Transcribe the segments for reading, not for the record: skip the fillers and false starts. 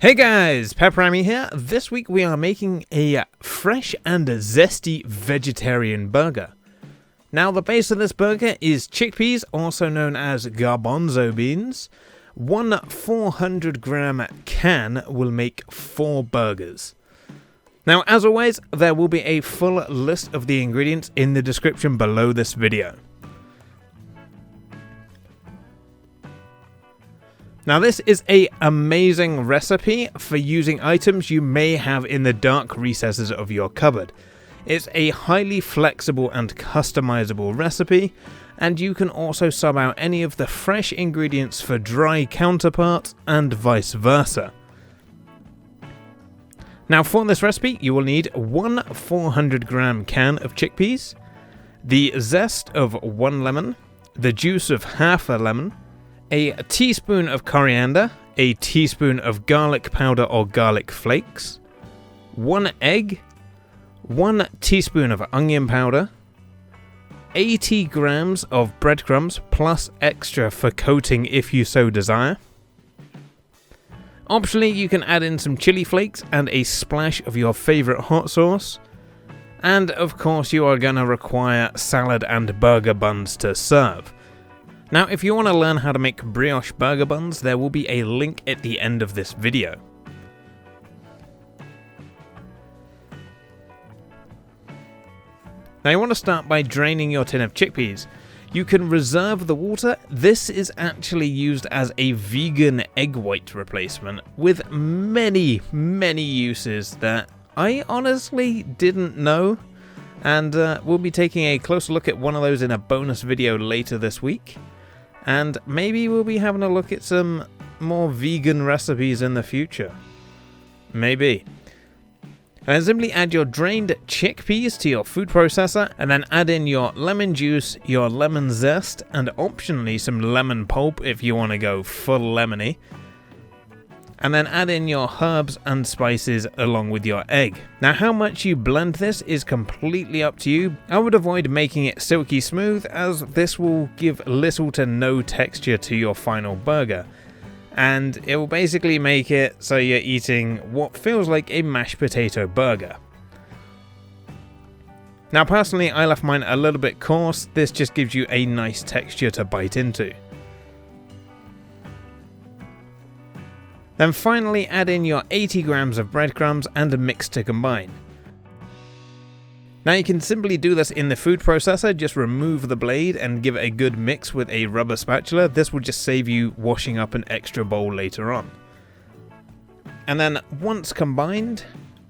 Hey guys, PepperAmmy here. This week we are making a fresh and zesty vegetarian burger. Now the base of this burger is chickpeas, also known as garbanzo beans. One 400 gram can will make 4 burgers. Now as always, there will be a full list of the ingredients in the description below this video. Now this is an amazing recipe for using items you may have in the dark recesses of your cupboard. It's a highly flexible and customizable recipe, and you can also sub out any of the fresh ingredients for dry counterparts and vice versa. Now for this recipe you will need one 400 gram can of chickpeas, the zest of 1 lemon, the juice of half a lemon, a teaspoon of coriander, a teaspoon of garlic powder or garlic flakes, 1 egg, 1 teaspoon of onion powder, 80 grams of breadcrumbs plus extra for coating if you so desire. Optionally, you can add in some chili flakes and a splash of your favorite hot sauce. And of course, you are going to require salad and burger buns to serve. Now, if you want to learn how to make brioche burger buns, there will be a link at the end of this video. Now, you want to start by draining your tin of chickpeas. You can reserve the water. This is actually used as a vegan egg white replacement with many uses that I honestly didn't know. And we'll be taking a closer look at one of those in a bonus video later this week. And maybe we'll be having a look at some more vegan recipes in the future. Maybe. And then simply add your drained chickpeas to your food processor, and then add in your lemon juice, your lemon zest, and optionally some lemon pulp if you want to go full lemony. And then add in your herbs and spices along with your egg. Now how much you blend this is completely up to you. I would avoid making it silky smooth, as this will give little to no texture to your final burger. And it will basically make it so you're eating what feels like a mashed potato burger. Now personally, I left mine a little bit coarse. This just gives you a nice texture to bite into. Then finally add in your 80 grams of breadcrumbs and mix to combine. Now you can simply do this in the food processor, just remove the blade and give it a good mix with a rubber spatula. This will just save you washing up an extra bowl later on. And then once combined,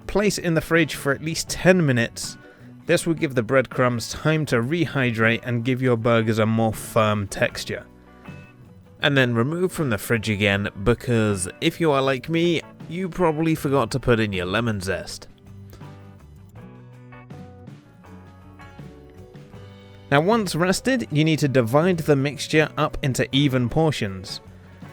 place in the fridge for at least 10 minutes. This will give the breadcrumbs time to rehydrate and give your burgers a more firm texture. And then remove from the fridge again, because if you are like me, you probably forgot to put in your lemon zest. Now once rested, you need to divide the mixture up into even portions.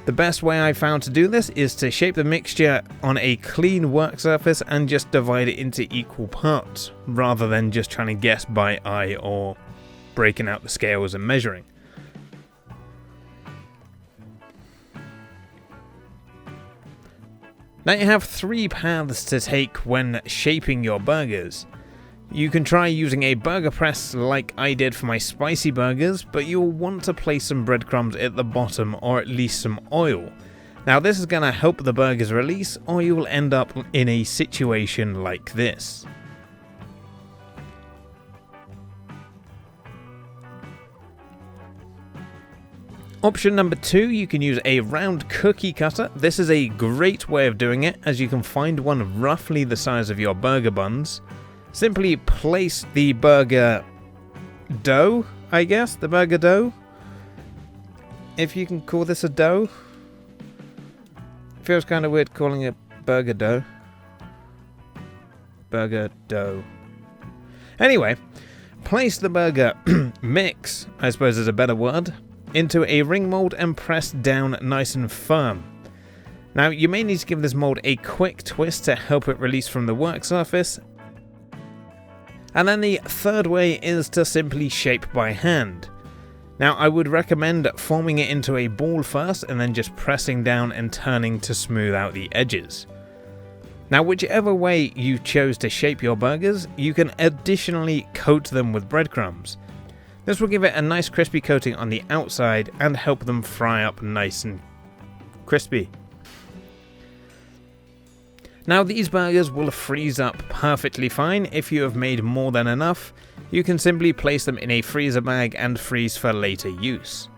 The best way I found to do this is to shape the mixture on a clean work surface and just divide it into equal parts, rather than just trying to guess by eye or breaking out the scales and measuring. Now you have 3 paths to take when shaping your burgers. You can try using a burger press like I did for my spicy burgers, but you'll want to place some breadcrumbs at the bottom, or at least some oil. Now this is going to help the burgers release, or you will end up in a situation like this. Option number 2, you can use a round cookie cutter. This is a great way of doing it, as you can find one roughly the size of your burger buns. Simply place the burger dough, I guess, the burger dough, if you can call this a dough. Feels kind of weird calling it burger dough. Burger dough. Anyway, place the burger mix, I suppose is a better word, into a ring mold and press down nice and firm. Now you may need to give this mold a quick twist to help it release from the work surface. And then the third way is to simply shape by hand. Now I would recommend forming it into a ball first and then just pressing down and turning to smooth out the edges. Now whichever way you chose to shape your burgers, you can additionally coat them with breadcrumbs. This will give it a nice crispy coating on the outside and help them fry up nice and crispy. Now these burgers will freeze up perfectly fine. If you have made more than enough, you can simply place them in a freezer bag and freeze for later use.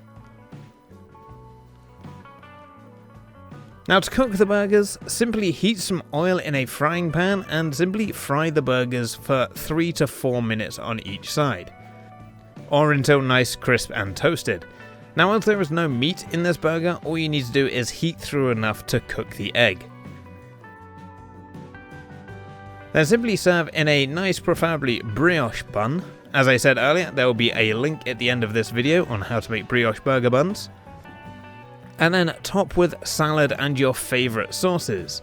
Now to cook the burgers, simply heat some oil in a frying pan and simply fry the burgers for 3 to 4 minutes on each side, or until nice, crisp and toasted. Now as there is no meat in this burger, all you need to do is heat through enough to cook the egg. Then simply serve in a nice, preferably brioche bun. As I said earlier, there will be a link at the end of this video on how to make brioche burger buns. And then top with salad and your favourite sauces.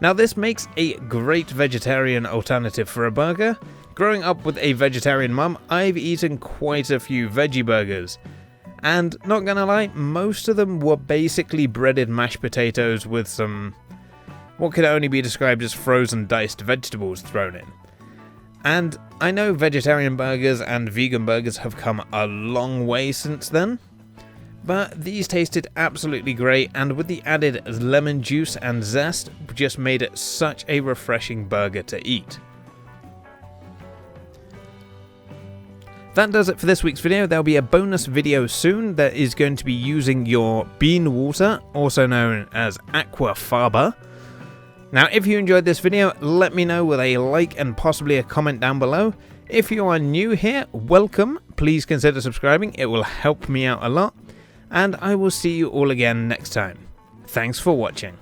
Now this makes a great vegetarian alternative for a burger. Growing up with a vegetarian mum, I've eaten quite a few veggie burgers. And not gonna lie, most of them were basically breaded mashed potatoes with some what could only be described as frozen diced vegetables thrown in. And I know vegetarian burgers and vegan burgers have come a long way since then, but these tasted absolutely great, and with the added lemon juice and zest, just made it such a refreshing burger to eat. That does it for this week's video. There'll be a bonus video soon that is going to be using your bean water, also known as aquafaba. Now if you enjoyed this video, let me know with a like and possibly a comment down below. If you are new here, welcome. Please consider subscribing, it will help me out a lot. And I will see you all again next time. Thanks for watching.